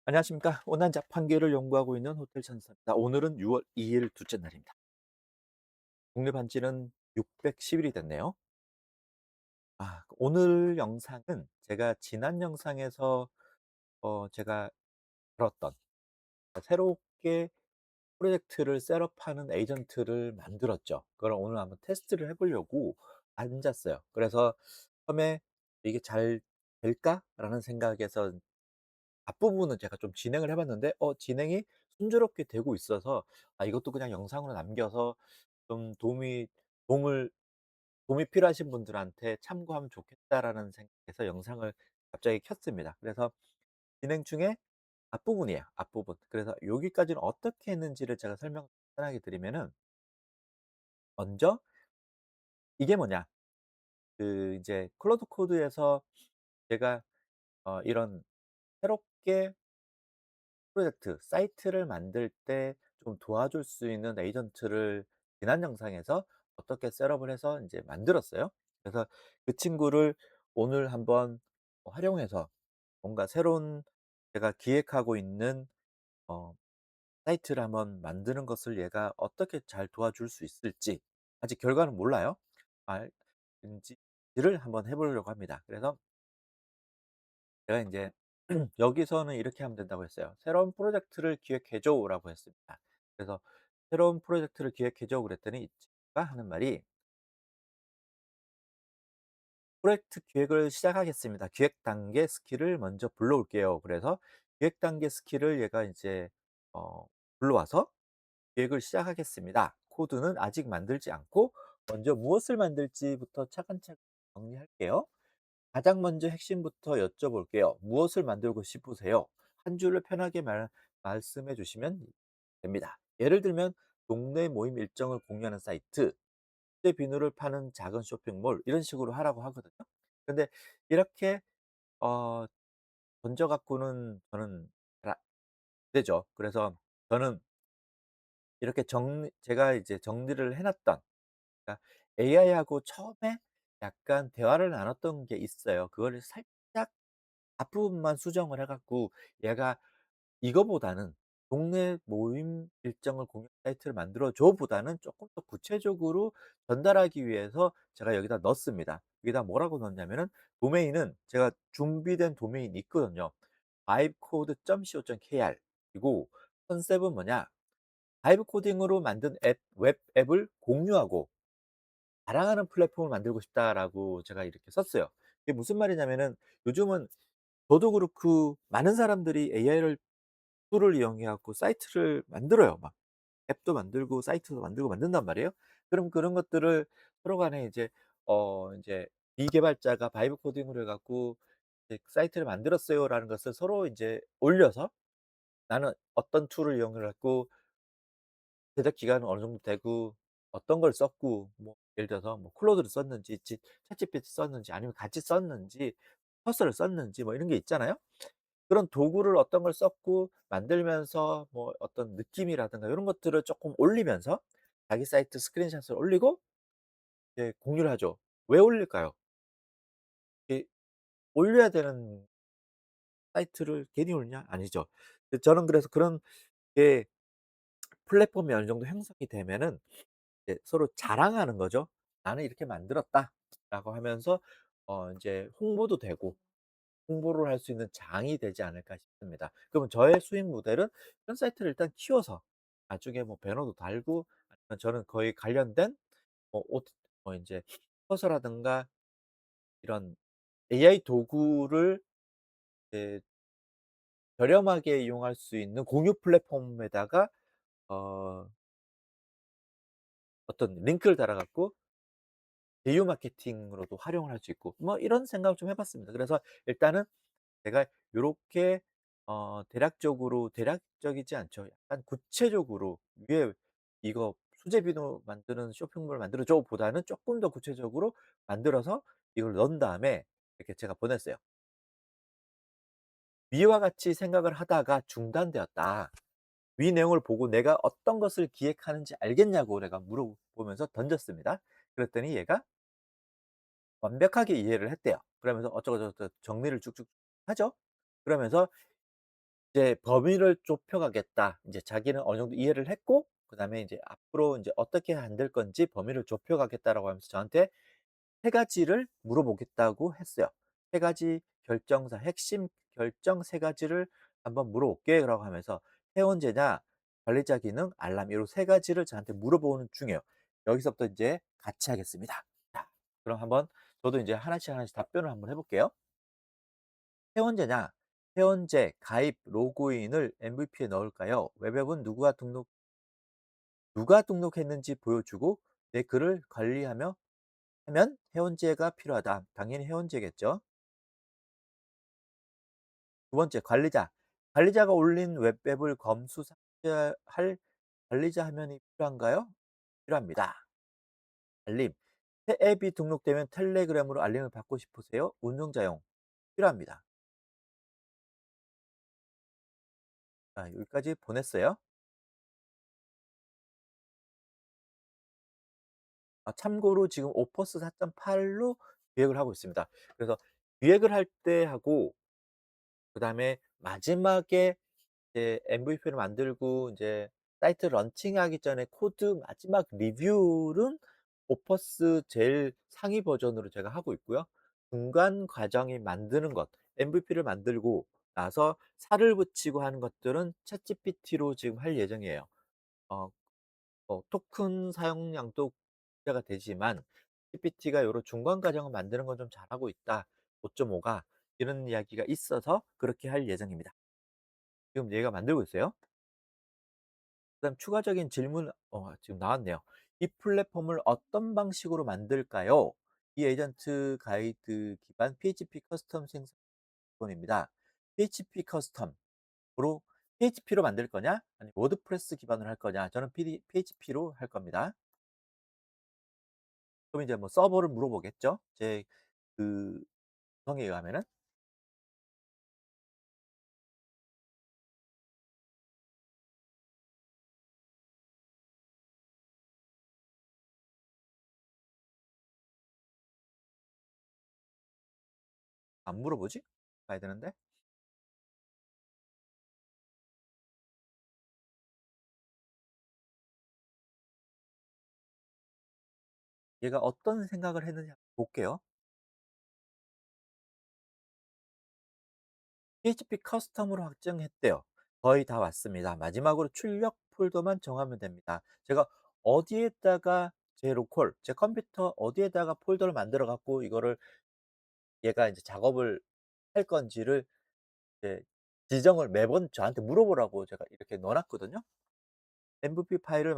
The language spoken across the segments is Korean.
안녕하십니까. 온난 자판기를 연구하고 있는 호텔 찬스입니다. 오늘은 6월 2일 둘째 날입니다. 독립한 지는 610일이 됐네요. 오늘 영상은 제가 지난 영상에서 제가 다뤘던 새롭게 프로젝트를 셋업하는 에이전트를 만들었죠. 그걸 오늘 한번 테스트를 해 보려고 앉았어요. 그래서 처음에 '이게 잘 될까?'라는 생각에서 앞부분은 제가 좀 진행을 해 봤는데 진행이 순조롭게 되고 있어서 '아 이것도 그냥 영상으로 남겨서 좀 도움을 도움이 필요하신 분들한테 참고하면 좋겠다.'라는 생각에서 영상을 갑자기 켰습니다. 그래서 진행 중에 앞부분이에요, 앞부분. 그래서 여기까지는 어떻게 했는지를 제가 설명을 간단하게 드리면은, 먼저 이게 뭐냐, 이제 클로드 코드에서 제가 이런 새롭게 프로젝트, 사이트를 만들 때 좀 도와줄 수 있는 에이전트를 지난 영상에서 어떻게 셋업을 해서 인제 만들었어요. 그래서 그 친구를 오늘 한번 활용해서 뭔가 새로운, 제가 기획하고 있는 어 사이트를 한번 만드는 것을 얘가 어떻게 잘 도와줄 수 있을지, 아직 결과는 몰라요. 알는지를 한번 해 보려고 합니다. 그래서 제가 인제 여기서는 이렇게 하면 된다고 했어요. "새로운 프로젝트를 기획해 줘."라고 했습니다. 그래서 "새로운 프로젝트를 기획해 줘." 그랬더니 이 친구가 하는 말이 "프로젝트 기획을 시작하겠습니다. 기획 단계 스킬을 먼저 불러올게요." 그래서 기획 단계 스킬을 얘가 이제 불러와서 "기획을 시작하겠습니다. 코드는 아직 만들지 않고 먼저 무엇을 만들지부터 차근차근 정리할게요. 가장 먼저 핵심부터 여쭤볼게요. 무엇을 만들고 싶으세요? 한 줄로 편하게 말씀해 주시면 됩니다. 예를 들면 동네 모임 일정을 공유하는 사이트, 때 비누를 파는 작은 쇼핑몰, 이런 식으로 하라고 하거든요. 근데 이렇게 어 던져 갖고는 저는 잘 안 되죠. 그래서 저는 이렇게 제가 이제 정리를 해 놨던, 그러니까 AI하고 처음에 약간 대화를 나눴던 게 있어요. 그거를 살짝 앞부분만 수정을 해 갖고 얘가 이거보다는 "동네 모임 일정을 공유 사이트를 만들어 줘." 보다는 쪼끔 더 구체적으로 전달하기 위해서 제가 여기다 넣었습니다. 여기다 뭐라고 넣었냐면은, 도메인은 제가 준비된 도메인이 있거든요. vibecode.co.kr. 그리고 컨셉은 뭐냐, 바이브 코딩으로 만든 웹 앱을 공유하고 자랑하는 플랫폼을 만들고 싶다라고 제가 이렇게 썼어요. 이게 무슨 말이냐면은, 요즘은 저도 그렇고 많은 사람들이 AI를 툴을 이용해 갖고 사이트를 만들어요. 막 앱도 만들고 사이트도 만들고 만든단 말이에요. 그럼 그런 것들을 서로 간에 이제 인제 "미개발자가 바이브 코딩으로 해 갖고 이제 사이트를 만들었어요."라는 것을 서로 인제 올려서, 나는 어떤 툴을 이용해 갖고 제작 기간은 어느 정도 되고 어떤 걸 썼고, 뭐 예를 들어서 뭐 클로드를 썼는지 챗GPT 썼는지 아니면 같이 썼는지 커서를 썼는지 뭐 이런 게 있잖아요. 그런 도구를 어떤 걸 썼고 만들면서 뭐 어떤 느낌이라든가 요런 것들을 쪼끔 올리면서 자기 사이트 스크린샷을 올리고 이제 공유를 하죠. 왜 올릴까요? 이 올려야 되는 사이트를 괜히 올리냐? 아니죠. 저는 그래서 그런 게 플랫폼이 어느 정도 형성이 되면은 이제 서로 자랑하는 거죠. "나는 이렇게 만들었다."라고 하면서 인제 홍보도 되고, 홍보를 할 수 있는 장이 되지 않을까 싶습니다. 그러면 저의 수익 모델은 이런 사이트를 일단 키워서 나중에 뭐 배너도 달고, 아니면 저는 거의 관련된 옷 인제 커서라든가 이런 AI 도구를 이제 저렴하게 이용할 수 있는 공유 플랫폼에다가 어 어떤 링크를 달아 갖고 제휴 마케팅으로도 활용을 할 수 있고, 뭐 이런 생각을 좀 해 봤습니다. 그래서 일단은 제가 요렇게 대략적이지 않죠. 약간 구체적으로 위에 "이거 수제 비누 만드는 쇼핑몰 만들어 줘." 보다는 쪼끔 더 구체적으로 만들어서 이걸 넣은 다음에 이렇게 제가 보냈어요. "위와 같이 생각을 하다가 중단되었다. 위 내용을 보고 내가 어떤 것을 기획하는지 알겠냐."고 내가 물어보면서 던졌습니다. 그랬더니 얘가 완벽하게 이해를 했대요. 그러면서 어쩌고저쩌고 정리를 쭉쭉 하죠. 그러면서 이제 범위를 좁혀 가겠다. 인제 자기는 어느 정도 이해를 했고 그다음에 인제 앞으로 인제 어떻게 만들 건지 범위를 좁혀 가겠다라고 하면서 저한테 세 가지를 물어보겠다고 했어요. 세 가지 결정사 핵심 결정 세 가지를 "한번 물어볼게."라고 하면서 회원제냐 관리자 기능 알람 요세 가지를 저한테 물어보는 중이에요. 여기서부터 인제 같이 하겠습니다. 자 그럼 한번 저도 인제 하나씩 하나씩 답변을 한번 해 볼게요. 회원제냐? 회원제, 가입, 로그인을 MVP에 넣을까요? 웹앱은 누가 등록했는지 보여주고 내 글을 관리하며 하면 회원제가 필요하다. 당연히 회원제겠죠. 두 번째, 관리자. 관리자가 올린 웹앱을 검수 삭제할 관리자 화면이 필요한가요? 필요합니다. 알림. 새 앱이 등록되면 텔레그램으로 알림을 받고 싶으세요? 운영자용. 필요합니다. 자, 여기까지 보냈어요. 참고로 지금 오퍼스 4.8로 기획을 하고 있습니다. 그래서 기획을 할 때 하고 그다음에 마지막에 이제 MVP를 만들고 인제 사이트 런칭하기 전에 코드 마지막 리뷰는 오퍼스 제일 상위 버전으로 제가 하고 있고요. 중간 과정이 만드는 것, MVP를 만들고 나서 살을 붙이고 하는 것들은 챗GPT로 지금 할 예정이에요. 어 토큰 사용량도 문제가 되지만 GPT가 요런 중간 과정을 만드는 건 좀 잘하고 있다. 5.5가 이런 이야기가 있어서 그렇게 할 예정입니다. 지금 얘가 만들고 있어요. 그다음 추가적인 질문 지금 나왔네요. "이 플랫폼을 어떤 방식으로 만들까요?" 이 에이전트 가이드 기반 PHP 커스텀 생성 기본입니다. PHP 커스텀으로 PHP로 만들 거냐 아니면 워드프레스 기반으로 할 거냐 저는 PHP로 할 겁니다. 그럼 이제 뭐 서버를 물어보겠죠. 제 그 구성에 의하면은 안 물어보지? 봐야 되는데. 얘가 어떤 생각을 했는지 한번 볼게요. PHP 커스텀으로 확정했대요. 거의 다 왔습니다. 마지막으로 출력 폴더만 정하면 됩니다. 제가 어디에다가 제 로컬, 제 컴퓨터 어디에다가 폴더를 만들어 갖고 이거를 얘가 인제 작업을 할 건지를 이제 지정을 매번 저한테 물어보라고 제가 이렇게 넣어 놨거든요. "MVP 파일을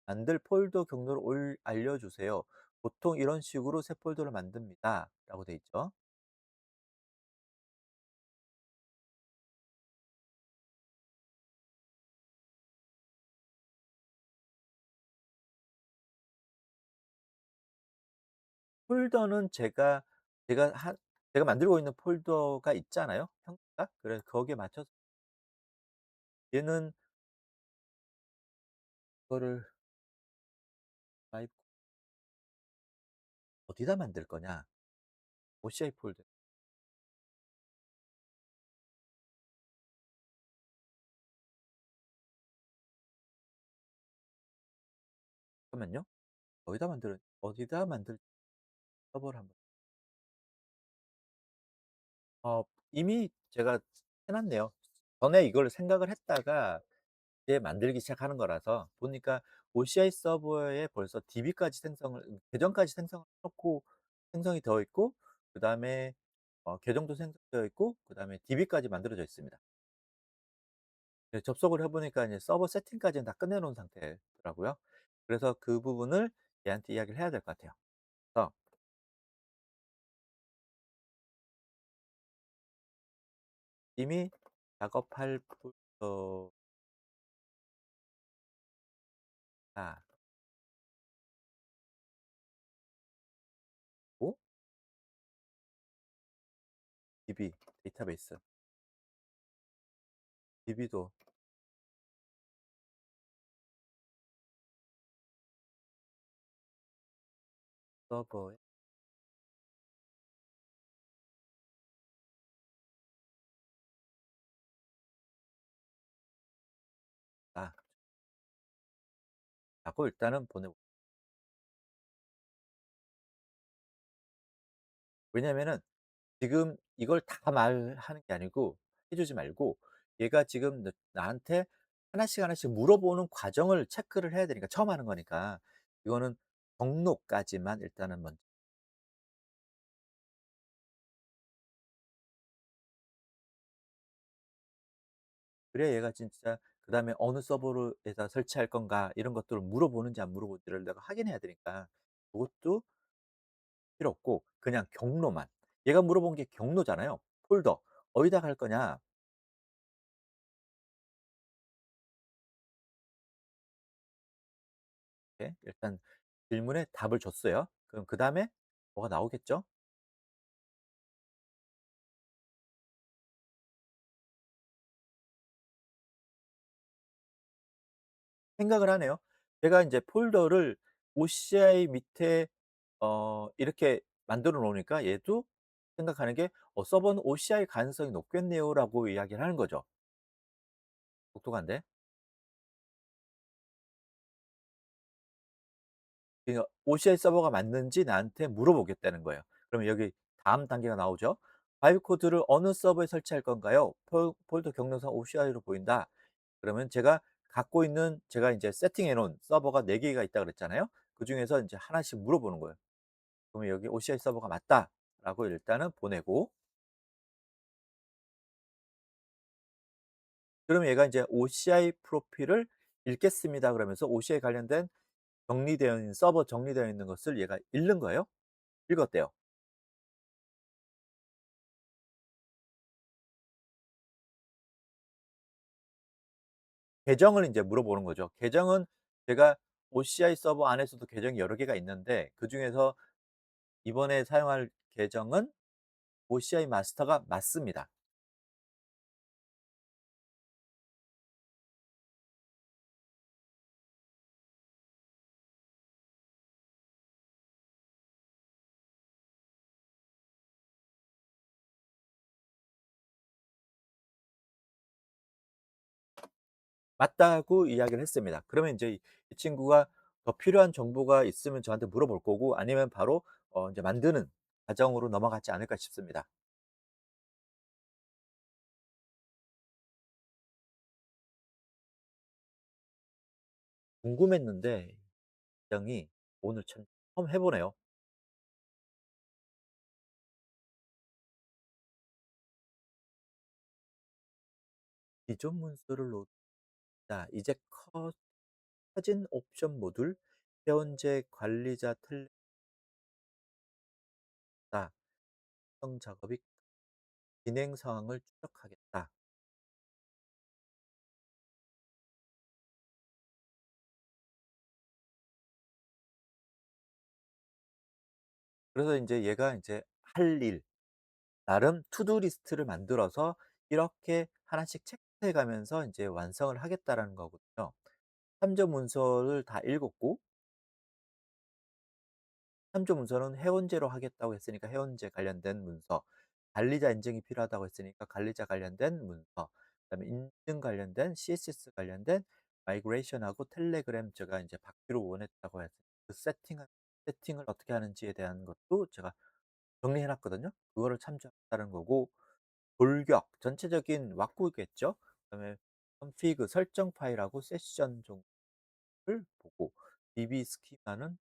만들 폴더 경로를 알려주세요. 보통 이런 식으로 새 폴더를 만듭니다."라고 돼 있죠. 폴더는 제가 한 제가 만들고 있는 폴더가 있잖아요, 형태가. 그래서 거기에 맞춰서 얘는 이거를 가입 어디다 만들 거냐? OCI 폴더 잠깐만요. 어디다 만들 서버를 한번 이미 제가 해 놨네요. 전에 이걸 생각을 했다가 이제 만들기 시작하는 거라서 보니까 OCI 서버에 벌써 DB까지 계정까지 생성을 해 놓고 생성이 되어 있고 그다음에 계정도 생성되어 있고 그다음에 DB까지 만들어져 있습니다. 네, 접속을 해 보니까 이제 서버 세팅까지는 다 끝내 놓은 상태더라고요. 그래서 그 부분을 얘한테 이야기를 해야 될 것 같아요. 그래서 이미 작업할 폴더가 고 DB 데이터베이스 DB도 서버에 라고 일단은 보내고, 왜냐면은 지금 이걸 다 말하는 게 아니고, 해 주지 말고 얘가 지금 나한테 하나씩 하나씩 물어보는 과정을 체크를 해야 되니까, 처음 하는 거니까. 이거는 경로까지만 일단은 먼저, 그래야 얘가 진짜 그다음에 어느 서버로에다 설치할 건가 이런 것들을 물어보는지 안 물어보는지를 내가 확인해야 되니까, 그것도 필요 없고 그냥 경로만. 얘가 물어본 게 경로잖아요. 폴더 어디다 갈 거냐. 이렇게 일단 질문에 답을 줬어요. 그럼 그다음에 뭐가 나오겠죠? 생각을 하네요. 제가 인제 폴더를 OCI 밑에 이렇게 만들어 놓으니까 얘도 생각하는 게 '서버는 OCI 가능성이 높겠네요.'라고 이야기를 하는 거죠. 똑똑한데? 그러니까 OCI 서버가 맞는지 나한테 물어보겠다는 거예요. 그러면 여기 다음 단계가 나오죠. "바이브 코드를 어느 서버에 설치할 건가요? 폴더 경로상 OCI로 보인다." 그러면 제가 갖고 있는, 제가 인제 세팅해 놓은 서버가 4 개가 있다고 그랬잖아요. 그중에서 인제 하나씩 물어보는 거예요. 그러면 여기 "OCI 서버가 맞다."라고 일단은 보내고, 그러면 얘가 인제 "OCI 프로필을 읽겠습니다." 그러면서 OCI 관련된 정리되어 있는 서버, 정리되어 있는 것을 얘가 읽는 거예요. 읽었대요. 계정을 인제 물어보는 거죠. 계정은 제가 OCI 서버 안에서도 계정이 여러 개가 있는데, 그중에서 이번에 사용할 계정은 OCI 마스터가 맞습니다. 맞다고 이야기를 했습니다. 그러면 인제 이 친구가 더 필요한 정보가 있으면 저한테 물어볼 거고, 아니면 바로 인제 만드는 과정으로 넘어가지 않을까 싶습니다. 궁금했는데 굉장히 오늘 참 처음 해 보네요. 기존 문서를 놓자 이제 커진 옵션 모듈, 해원제 관리자 틀렸다. 성 작업이 진행 상황을 추적하겠다. 그래서 인제 얘가 인제 할 일, 나름 투두 리스트를 만들어서 이렇게 하나씩 체크해 가면서 인제 완성을 하겠다라는 거거든요. 참조 문서를 다 읽었고, 참조 문서는 해원제로 하겠다고 했으니까 해원제 관련된 문서, 관리자 인증이 필요하다고 했으니까 관리자 관련된 문서, 그다음에 인증 관련된 CSS 관련된 마이그레이션하고 텔레그램 제가 인제 받기로 원했다고 해서 그 세팅을 어떻게 하는지에 대한 것도 제가 정리해 놨거든요. 그거를 참조했다는 거고, 골격 전체적인 왁구겠죠. 그다음에 컨피그 설정 파일하고 세션 종을 보고, DB 스키마는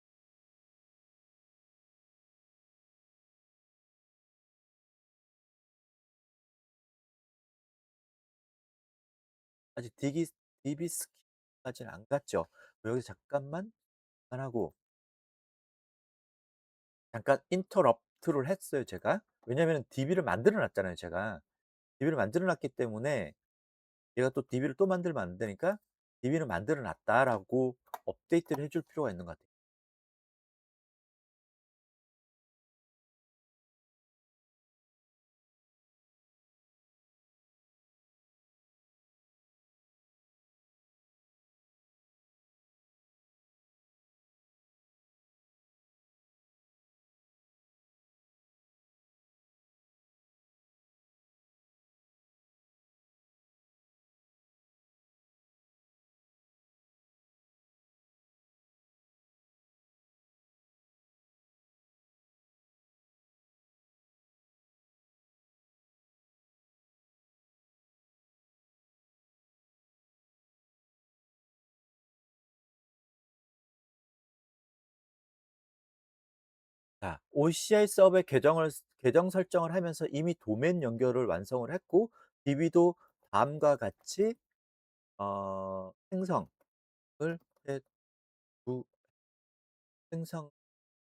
아직 DB 스키마까지는 안 갔죠. 여기서 잠깐만 안 하고 잠깐 인터럽트를 했어요 제가. 왜냐면은 DB를 만들어 놨잖아요 제가. DB를 만들어 놨기 때문에 얘가 또 DB를 또 만들면 안 되니까 "DB를 만들어 놨다."라고 업데이트를 해줄 필요가 있는 것 같아요. 자, OCI 서버에 계정 설정을 하면서 이미 도메인 연결을 완성을 했고 DB도 다음과 같이 생성을 해 두 "생성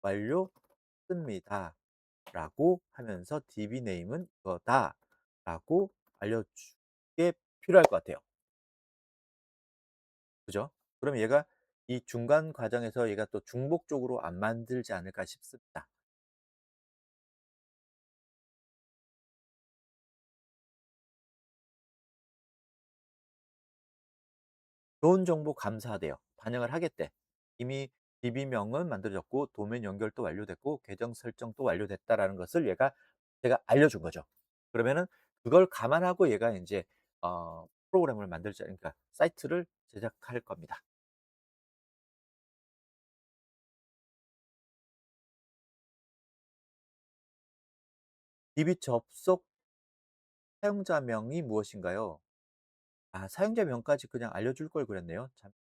완료했습니다."라고 하면서 "DB 네임은 이거다."라고 알려주게 필요할 것 같아요. 그죠? 그럼 얘가 이 중간 과정에서 얘가 또 중복적으로 안 만들지 않을까 싶습니다. 좋은 정보 감사하대요. 반영을 하겠대. 이미 DB명은 만들어졌고 도메인 연결도 완료됐고 계정 설정도 완료됐다라는 것을 얘가 제가 알려준 거죠. 그러면은 그걸 감안하고 얘가 인제 프로그램을 만들자, 그러니까 사이트를 제작할 겁니다. DB 접속 사용자명이 무엇인가요? 아, 사용자명까지 그냥 알려줄 걸 그랬네요. 참,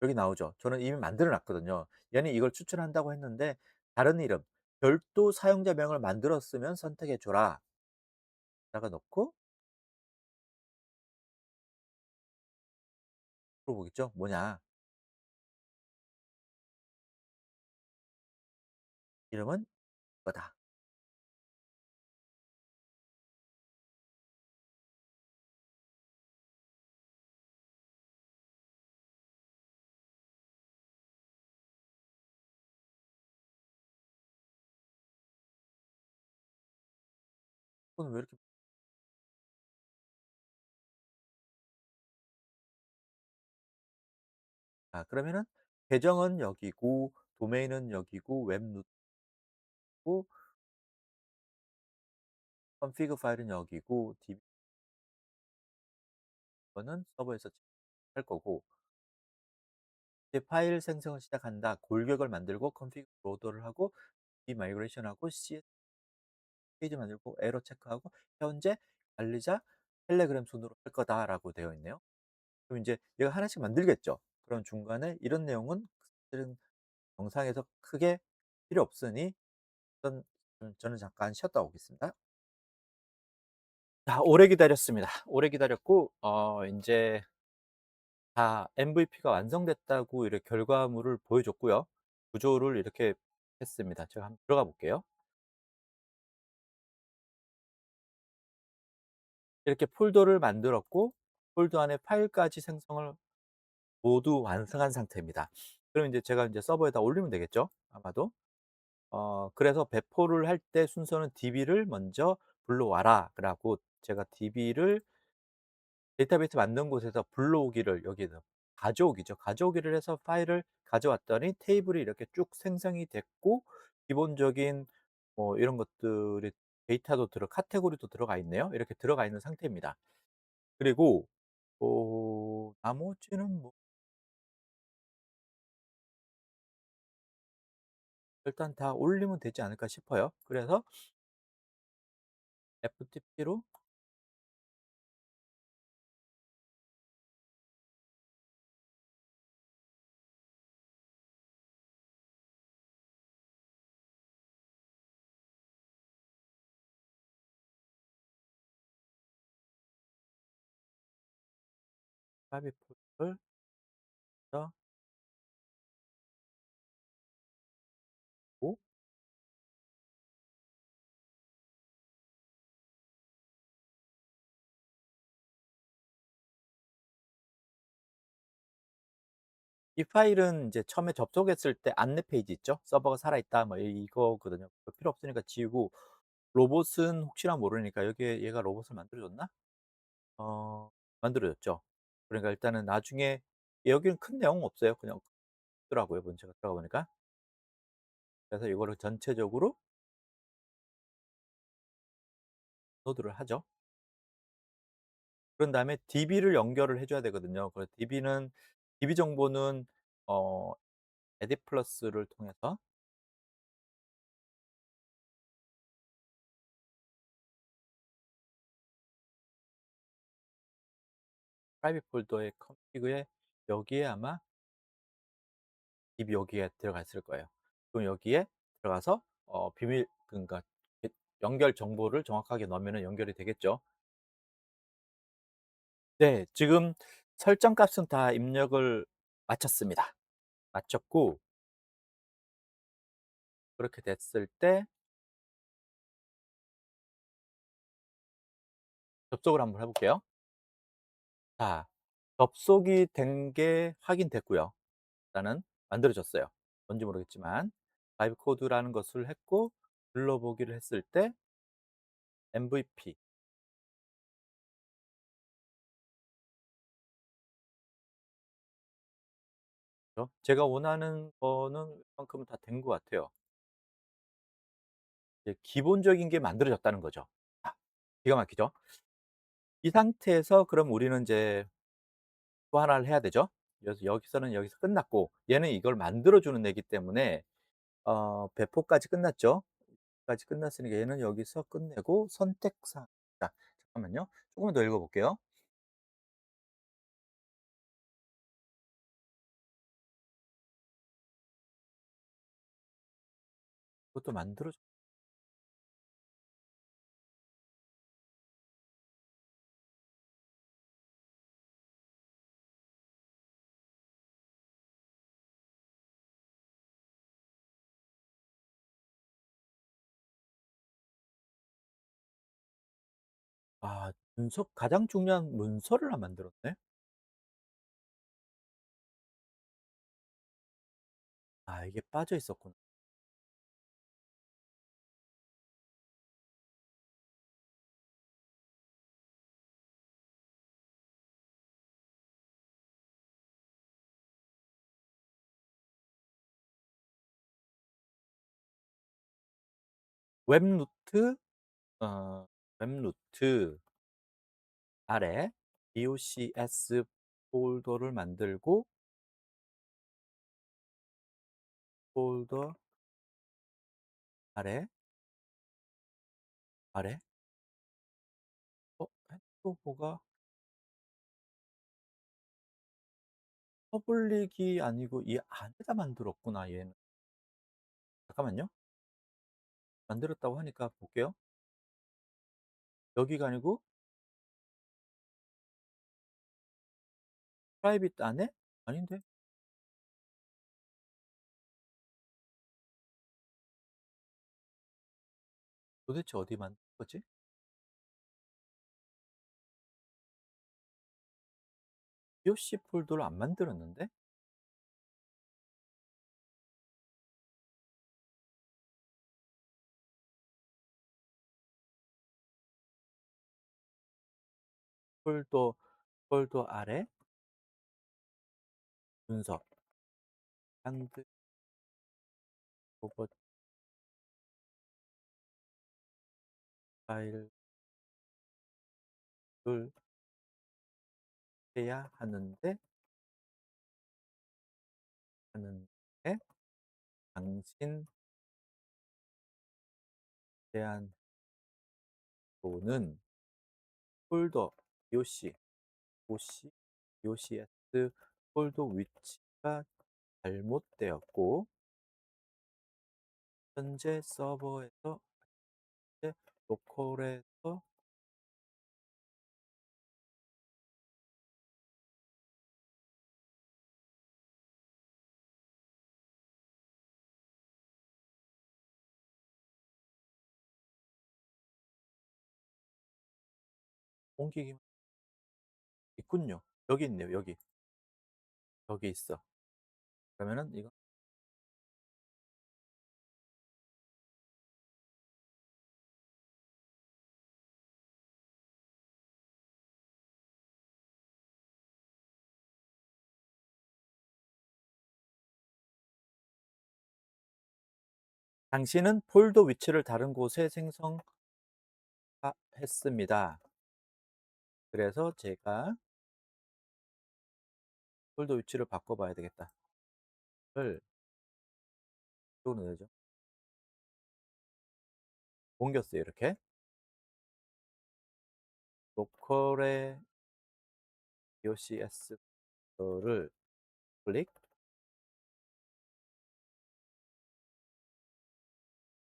여기 나오죠. 저는 이미 만들어 놨거든요. 얘는 이걸 추천한다고 했는데 다른 이름, 별도 사용자명을 만들었으면 선택해 줘라. 다가 넣고 물어보겠죠. "뭐냐? 이름은 이거다." 그건 왜 이렇게. 아, 그러면은 계정은 여기고 도메인은 여기고 웹 루트고 config 파일은 여기고 DB 거는 서버에서 할 거고, 이제 파일 생성을 시작한다. 골격을 만들고 config 로더를 하고 디마이그레이션하고 CS 페이지 만들고 에러 체크하고 현재 관리자 텔레그램 순으로 할 거다라고 되어 있네요. 그럼 인제 얘가 하나씩 만들겠죠. 그럼 중간에 이런 내용은 사실은 영상에서 크게 필요 없으니 저는 잠깐 쉬었다 오겠습니다. 자, 오래 기다렸습니다. 오래 기다렸고 인제 다 MVP가 완성됐다고 이렇게 결과물을 보여줬고요. 구조를 이렇게 했습니다. 제가 한번 들어가 볼게요. 이렇게 폴더를 만들었고 폴더 안에 파일까지 생성을 모두 완성한 상태입니다. 그럼 인제 제가 인제 서버에다 올리면 되겠죠? 아마도. 그래서 배포를 할 때 순서는 "DB를 먼저 불러와라."라고 제가 DB를 데이터베이스 만든 곳에서 불러오기를, 여기서 가져오기죠. 가져오기를 해서 파일을 가져왔더니 테이블이 이렇게 쭉 생성이 됐고 기본적인 이런 것들이 데이터도 카테고리도 들어가 있네요. 이렇게 들어가 있는 상태입니다. 그리고 나머지는 뭐 일단 다 올리면 되지 않을까 싶어요. 그래서 FTP로 파비 폴더를 넣고 이 파일은 이제 처음에 접속했을 때 안내 페이지 있죠? "서버가 살아있다." 뭐 이거거든요. 그거 필요 없으니까 지우고, 로봇은 혹시나 모르니까 여기에 얘가 로봇을 만들어 줬나? 어 만들어 줬죠. 그러니까 일단은 나중에 여기는 큰 내용 없어요. 그냥 더라고요 문제가 들어가 보니까. 그래서 이거를 전체적으로 로드를 하죠. 그런 다음에 DB를 연결을 해 줘야 되거든요. 그래서 DB 정보는 어 에디플러스를 통해서 프라이빗 폴더의 컨피그에 여기에 아마 입이 여기에 들어가 있을 거예요. 그럼 여기에 들어가서 비밀 그러니까 연결 정보를 정확하게 넣으면은 연결이 되겠죠. 네. 지금 설정 값은 다 입력을 마쳤습니다. 마쳤고 그렇게 됐을 때 접속을 한번 해 볼게요. 자, 접속이 된 게 확인됐고요. 일단은 만들어졌어요. 뭔지 모르겠지만 바이브 코드라는 것을 했고 눌러보기를 했을 때 MVP 제가 원하는 거는 웬만큼은 다 된 것 같아요. 이제 기본적인 게 만들어졌다는 거죠. 아, 기가 막히죠? 이 상태에서 그럼 우리는 인제 또 하나를 해야 되죠. 그래서 여기서는 여기서 끝났고 얘는 이걸 만들어 주는 애기 때문에 배포까지 끝났죠. 까지 끝났으니까 얘는 여기서 끝내고 선택사항. 자, 잠깐만요. 조금만 더 읽어 볼게요. 그것도 만들어 줘 아, 문서 가장 중요한 문서를 안 만들었네. 아, 이게 빠져 있었구나. 웹노트 어 웹노트 아래 docs 폴더를 만들고 폴더 아래 아래 또 뭐가 퍼블릭이 아니고 이 안에다 만들었구나 얘는. 잠깐만요. 만들었다고 하니까 볼게요. 여기가 아니고 프라이빗 안에? 아닌데? 도대체 어디 만든 거지? doc 폴더를 안 만들었는데? 폴더 아래 문서 한드 오버 파일을 해야 하는데 당신 제안 또는 폴더 doc, doc, docs 폴더 위치가 잘못되었고 현재 서버에서 현재 로컬에서 옮기기만 있군요. 여기 있네요. 여기. 여기 있어. 그러면은 이거 당신은 폴더 위치를 다른 곳에 생성했습니다. 그래서 제가 폴더 위치를 바꿔 봐야 되겠다. 를 이쪽으로 넣어야죠. 옮겼어요, 이렇게. 로컬의 docS를 클릭.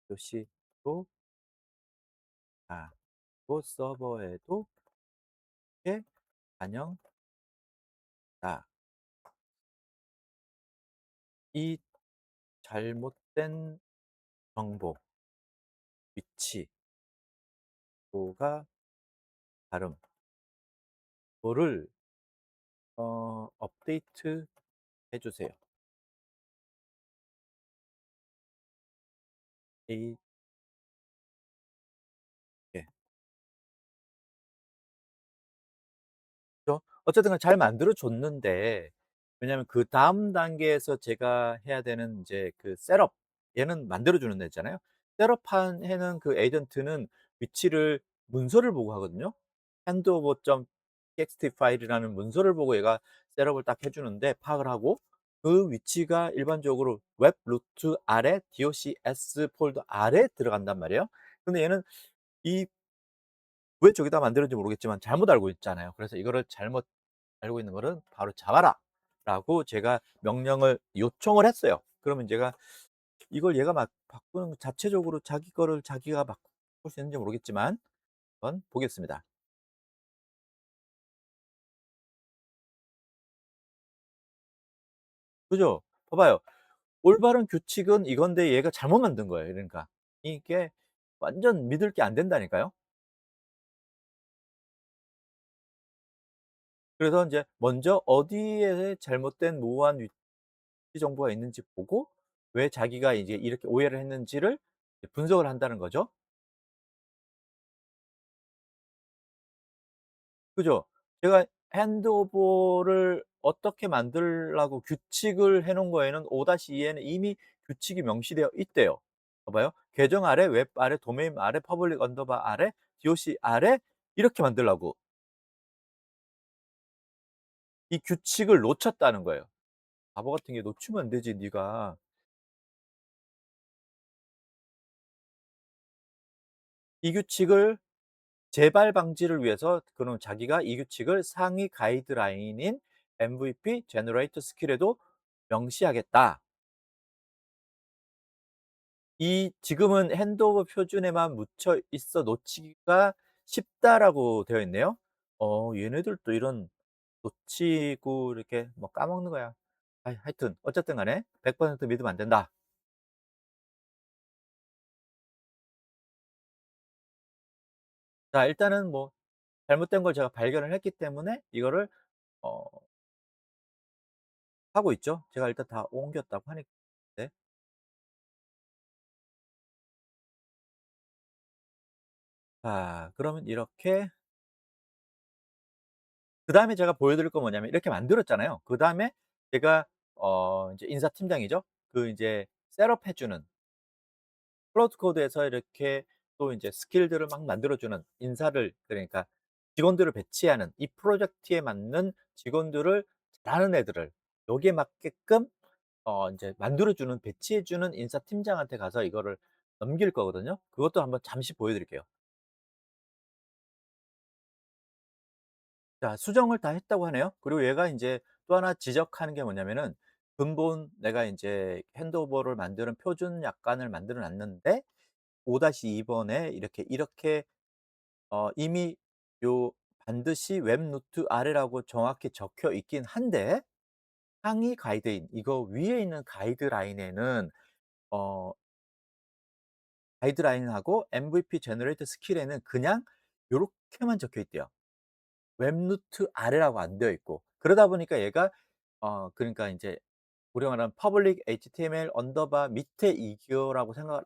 DOC로 고 서버에도 이렇게 반영다. 이 잘못된 정보, 위치, 가 다름 거를 업데이트 해 주세요. 이 예. 어쨌든 간에 잘 만들어 줬는데, 왜냐하면 그다음 단계에서 제가 해야 되는 인제 그 셋업, 얘는 만들어 주는 애잖아요. 셋업한 해는 그 에이전트는 위치를 문서를 보고 하거든요. handover.txt 파일이라는 문서를 보고 얘가 셋업을 딱 해 주는데, 파악을 하고 그 위치가 일반적으로 웹 루트 아래 docs 폴더 아래에 들어간단 말이에요. 근데 얘는 이 왜 저기다 만들었는지 모르겠지만 잘못 알고 있잖아요. 그래서 "이거를 잘못 알고 있는 거를 바로 잡아라."라고 제가 명령을 요청을 했어요. 그러면 제가 이걸 얘가 막 바꾸는 거 자체적으로 자기 거를 자기가 바꿀 수 있는지 모르겠지만 한번 보겠습니다. 그죠? 봐 봐요. 올바른 규칙은 이건데 얘가 잘못 만든 거예요, 그러니까. 이게 완전 믿을 게 안 된다니까요. 그래서 인제 먼저 어디에 잘못된 모호한 위치 정보가 있는지 보고, 왜 자기가 이제 이렇게 오해를 했는지를 이제 분석을 한다는 거죠. 그죠? 제가 핸드오버를 어떻게 만들라고 규칙을 해 놓은 거에는 5-2에는 이미 규칙이 명시되어 있대요. 봐 봐요. 계정 아래 웹 아래 도메인 아래 퍼블릭 언더바 아래 doc 아래 이렇게 만들라고 이 규칙을 놓쳤다는 거예요. 바보 같은 게 놓치면 안 되지 네가. 이 규칙을 재발 방지를 위해서 그럼 자기가 이 규칙을 상위 가이드라인인 MVP 제너레이터 스킬에도 명시하겠다. 이 지금은 핸드오버 표준에만 묻혀 있어 놓치기가 쉽다라고 되어 있네요. 얘네들도 이런 놓치고 이렇게 뭐 까먹는 거야. 하여튼 어쨌든 간에 100% 믿으면 안 된다. 자, 일단은 뭐 잘못된 걸 제가 발견을 했기 때문에 이거를 어 하고 있죠. 제가 일단 다 옮겼다고 하니까. 네. 자, 그러면 이렇게 그다음에 제가 보여드릴 건 뭐냐면 이렇게 만들었잖아요. 그다음에 제가 인제 인사팀장이죠. 그 인제 셋업해 주는 클라우드 코드에서 이렇게 또 인제 스킬들을 막 만들어 주는 인사를, 그러니까 직원들을 배치하는 이 프로젝트에 맞는 직원들을 잘하는 애들을 여기에 맞게끔 인제 만들어 주는 배치해 주는 인사팀장한테 가서 이거를 넘길 거거든요. 그것도 한번 잠시 보여 드릴게요. 자, 수정을 다 했다고 하네요. 그리고 얘가 인제 또 하나 지적하는 게 뭐냐면은 근본 내가 인제 핸드오버를 만드는 표준 약관을 만들어 놨는데 5-2 번에 이렇게 이미 요 반드시 웹 노트 아래라고 정확히 적혀 있긴 한데, 상위 가이드인 이거 위에 있는 가이드라인에는 어 가이드라인하고 MVP 제너레이터 스킬에는 그냥 요렇게만 적혀 있대요. 웹노트 아래라고 안 되어 있고. 그러다 보니까 얘가 그러니까 인제 우리가 말하는 public HTML 언더바 밑에 이거라고 생각을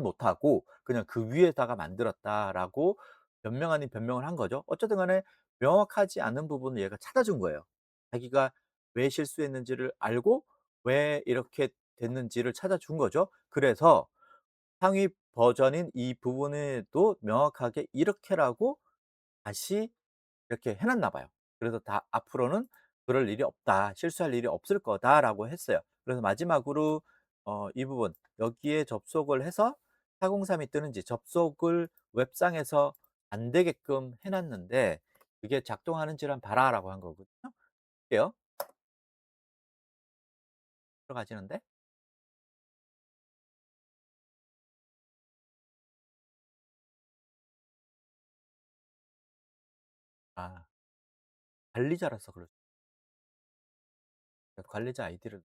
못하고 그냥 그 위에다가 만들었다라고 변명 아닌 변명을 한 거죠. 어쨌든 간에 명확하지 않은 부분을 얘가 찾아준 거예요. 자기가 왜 실수했는지를 알고 왜 이렇게 됐는지를 찾아준 거죠. 그래서 상위 버전인 이 부분에도 명확하게 이렇게라고 다시 이렇게 해 놨나 봐요. 그래서 다 "앞으로는 그럴 일이 없다. 실수할 일이 없을 거다."라고 했어요. 그래서 마지막으로 이 부분 여기에 접속을 해서 403이 뜨는지 접속을 웹상에서 안 되게끔 해 놨는데 "그게 작동하는지를 한번 봐라."라고 한 거거든요. 볼게요. 들어가지는데 아 관리자라서 그럴 관리자 아이디를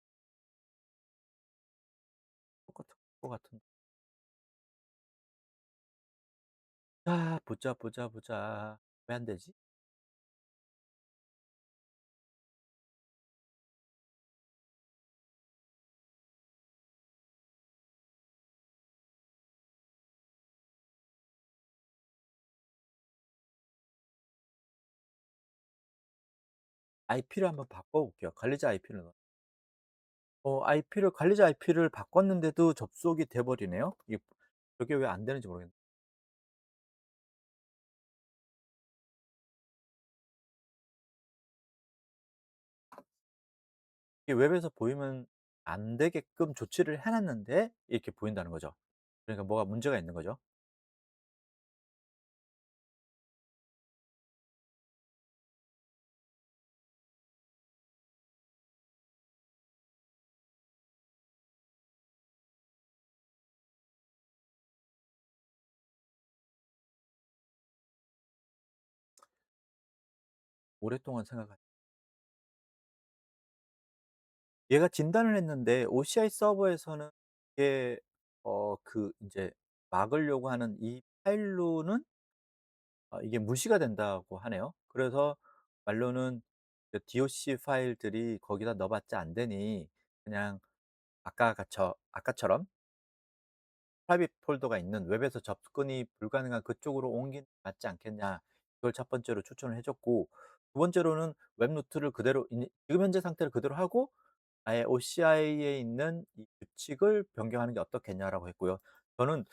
똑같은 것 같은데. 자 보자, 보자, 보자. 왜 안 되지? IP를 한번 바꿔 볼게요. 관리자 IP를 IP를 관리자 IP를 바꿨는데도 접속이 돼 버리네요. 이게 그게 왜 안 되는지 모르겠네. 이게 웹에서 보이면 안 되게끔 조치를 해 놨는데 이렇게 보인다는 거죠. 그러니까 뭐가 문제가 있는 거죠. 오랫동안 생각하 얘가 진단을 했는데 OCI 서버에서는 이게 그 인제 막으려고 하는 이 파일로는 이게 무시가 된다고 하네요. 그래서 말로는 그 DOC 파일들이 거기다 넣어 봤자 안 되니 그냥 아까처럼 프라이빗 폴더가 있는 웹에서 접근이 불가능한 그쪽으로 옮기는 게 맞지 않겠냐. 이걸 첫 번째로 추천을 해 줬고, 두 번째로는 웹 노트를 그대로 지금 현재 상태를 그대로 하고 아예 OCI에 있는 이 규칙을 변경하는 게 어떻겠냐라고 했고요. 저는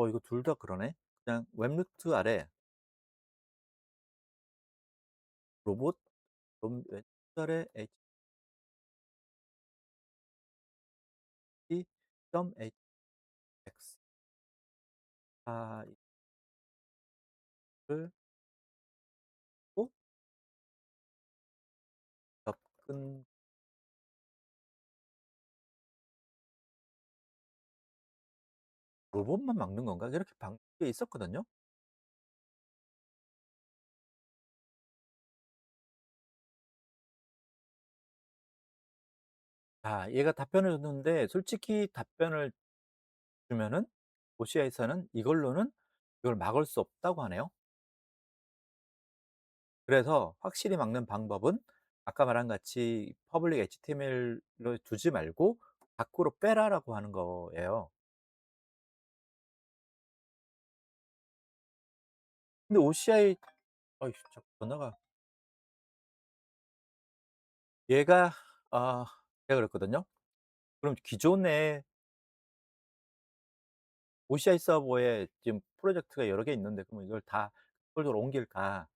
이거 둘 다 그러네. 그냥 웹 노트 아래 로봇 웹 노트 아래 html.hx 파일을 꼭 접근 로봇만 막는 건가? 이렇게 방식이 있었거든요. 얘가 답변을 줬는데 솔직히 답변을 주면은 OCI에서는 이걸로는 이걸 막을 수 없다고 하네요. 그래서 확실히 막는 방법은 아까 말한 같이 public HTML로 두지 말고 밖으로 빼라라고 하는 거예요. 근데 OCI 자꾸 전화가 얘가 아 제가 그랬거든요. 그럼 기존에 OCI 서버에 지금 프로젝트가 여러 개 있는데 그럼 이걸 다 폴더로 옮길까?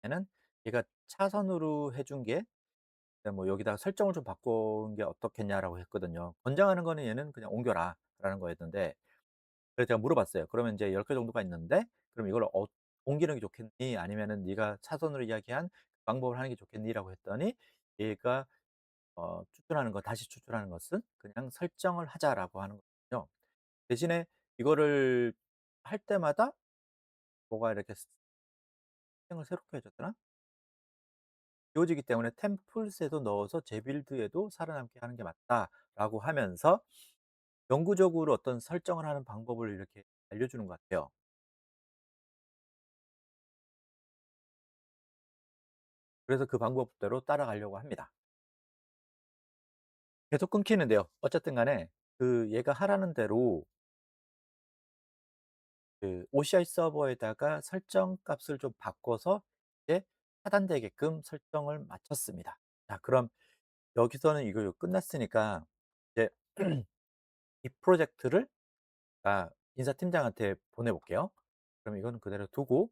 얘는 얘가 차선으로 해준 게 뭐 "여기다가 설정을 좀 바꾼 게 어떻겠냐."라고 했거든요. 권장하는 거는 얘는 "그냥 옮겨라."라는 거였는데, 그래서 제가 물어봤어요. "그러면 인제 10개 정도가 있는데 그럼 이걸 옮기는 게 좋겠니? 아니면은 네가 차선으로 이야기한 방법을 하는 게 좋겠니?"라고 했더니 얘가 추천하는 거 다시 추천하는 것은 "그냥 설정을 하자."라고 하는 거거든요. 대신에 이거를 할 때마다 뭐가 이렇게 세팅을 새롭게 해 줬더라? 지워지기 때문에 템플릿에도 넣어서 재빌드에도 살아남게 하는 게 맞다라고 하면서 영구적으로 어떤 설정을 하는 방법을 이렇게 알려주는 것 같아요. 그래서 그 방법대로 따라가려고 합니다. 계속 끊기는데요. 어쨌든 간에 얘가 하라는 대로 그 OCI 서버에다가 설정 값을 좀 바꿔서 이제 차단되게끔 설정을 마쳤습니다. 자, 그럼 여기서는 이거 끝났으니까 이제 이 프로젝트를 인사팀장한테 보내 볼게요. 그럼 이거는 그대로 두고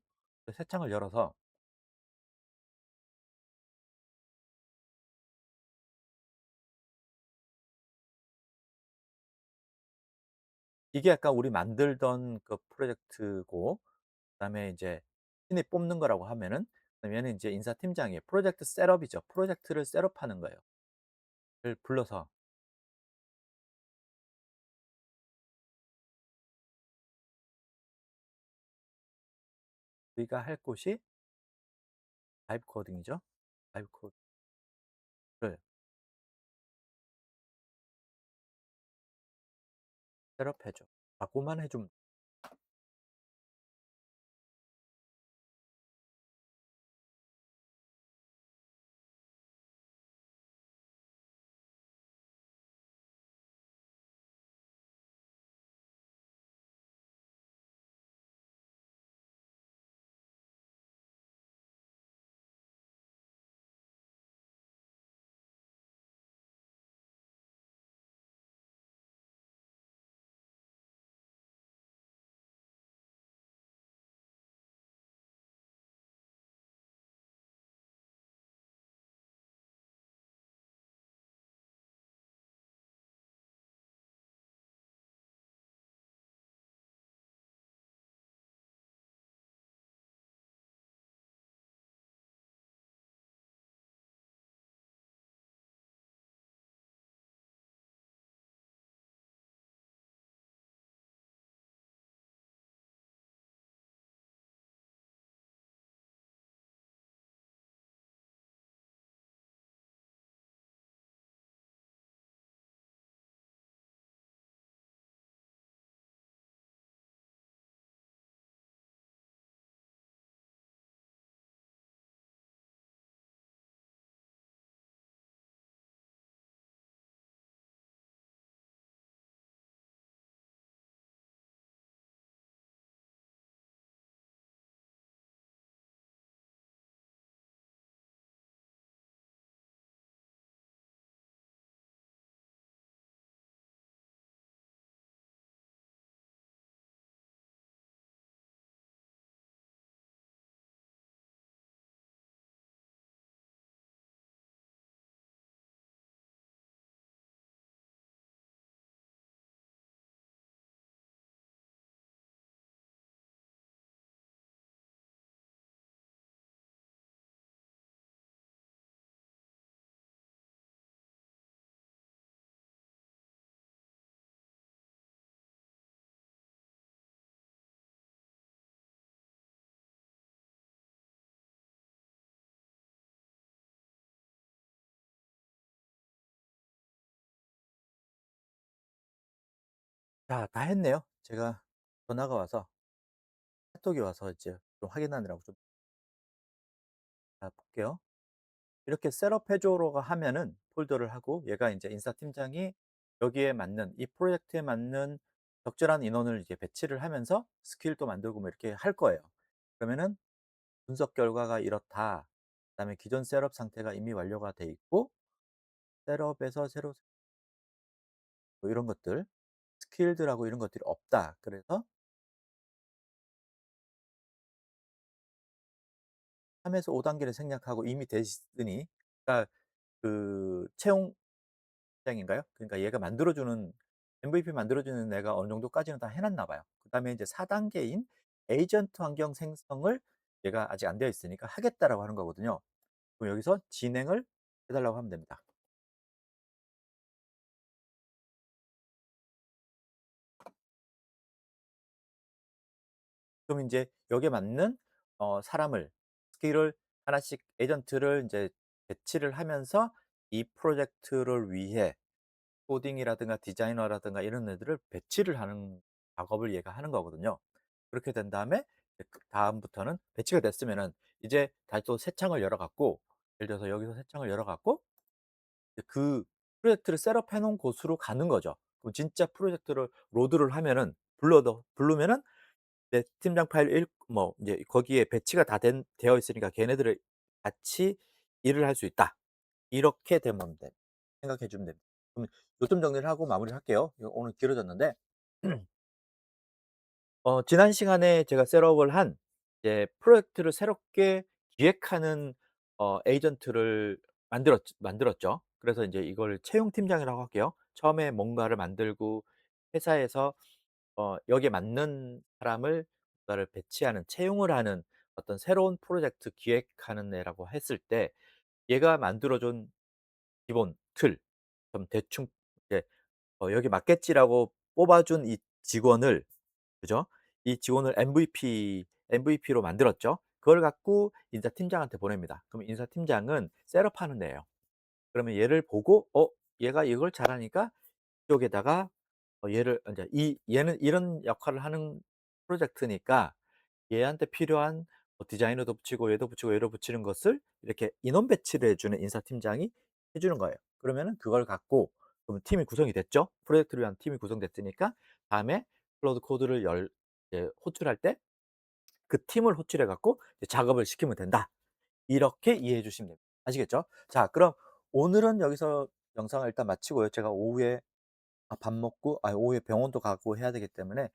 새 창을 열어서 이게 아까 우리 만들던 그 프로젝트고, 그다음에 이제 신입 뽑는 거라고 하면은 그럼 얘는 인제 인사팀장이에요. 프로젝트 셋업이죠. 프로젝트를 셋업하는 거예요. 를 불러서 우리가 할 곳이 바이브 코딩이죠. 바이브 코드를 셋업해 줘. 라고만 해 주면 자, 다 했네요. 제가 전화가 와서 카톡이 와서 이제 좀 확인하느라고 좀 자 볼게요. 이렇게 셋업해 줘라고 하면은 폴더를 하고 얘가 인제 인사팀장이 여기에 맞는 이 프로젝트에 맞는 적절한 인원을 이제 배치를 하면서 스킬도 만들고 뭐 이렇게 할 거예요. 그러면은 "분석 결과가 이렇다." 그다음에 "기존 셋업 상태가 이미 완료가 돼 있고 셋업에서 새로" 뭐 이런 것들 스킬드라고 이런 것들이 없다. 그래서 3 에서 5 단계를 생략하고 이미 돼 있으니 그러니까 그 채용 인가요? 그러니까 얘가 만들어 주는 MVP 만들어 주는 애가 어느 정도까지는 다 해 놨나 봐요. 그다음에 이제 4 단계인 에이전트 환경 생성을 얘가 아직 안 되어 있으니까 하겠다라고 하는 거거든요. 그럼 여기서 진행을 해 달라고 하면 됩니다. 그럼 인제 여기에 맞는 사람을 스킬을 하나씩 에이전트를 인제 배치를 하면서 이 프로젝트를 위해 코딩이라든가 디자이너라든가 이런 애들을 배치를 하는 작업을 얘가 하는 거거든요. 그렇게 된 다음에 이제 그다음부터는 배치가 됐으면은 이제 다시 또 새 창을 열어 갖고 예를 들어서 여기서 새 창을 열어 갖고 이제 그 프로젝트를 셋업해 놓은 곳으로 가는 거죠. 그럼 진짜 프로젝트를 로드를 하면은 부르면은 내 팀장 파일 읽 뭐 인제 거기에 배치가 다 된 되어 있으니까 '걔네들을 같이 일을 할 수 있다.' 이렇게 되면 돼 생각해 주면 됩니다. 그럼 요점 정리를 하고 마무리를 할게요. 이거 오늘 길어졌는데 지난 시간에 제가 셋업을 한 이제 프로젝트를 새롭게 기획하는 에이전트를 만들었죠. 그래서 인제 이걸 채용 팀장이라고 할게요. 처음에 뭔가를 만들고 회사에서 여기에 맞는 사람을 뭔가를 배치하는 채용을 하는 어떤 새로운 프로젝트 기획하는 애라고 했을 때 얘가 만들어 준 기본 틀 좀 대충 이제 '여기 맞겠지.'라고 뽑아 준 이 직원을 그죠? 이 직원을 MVP로 만들었죠. 그걸 갖고 인사팀장한테 보냅니다. 그럼 인사팀장은 셋업하는 애예요. 그러면 얘를 보고 얘가 이걸 잘하니까 이쪽에다가 얘를 인제 이 얘는 이런 역할을 하는 프로젝트니까 얘한테 필요한 디자이너도 붙이고 얘도 붙이고 얘도 붙이는 것을 이렇게 인원 배치를 해 주는 인사팀장이 해 주는 거예요. 그러면은 그걸 갖고 그러면 팀이 구성이 됐죠. 프로젝트를 위한 팀이 구성됐으니까 다음에 클라우드 코드를 이제 호출할 때 그 팀을 호출해 갖고 이제 작업을 시키면 된다. 이렇게 이해해 주시면 됩니다. 아시겠죠? 자, 그럼 오늘은 여기서 영상을 일단 마치고요. 제가 오후에 밥 먹고 오후에 병원도 가고 해야 되기 때문에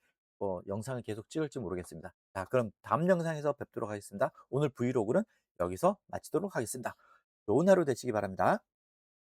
영상을 계속 찍을지 모르겠습니다. 자, 그럼 다음 영상에서 뵙도록 하겠습니다. 오늘 브이로그는 여기서 마치도록 하겠습니다. 좋은 하루 되시기 바랍니다.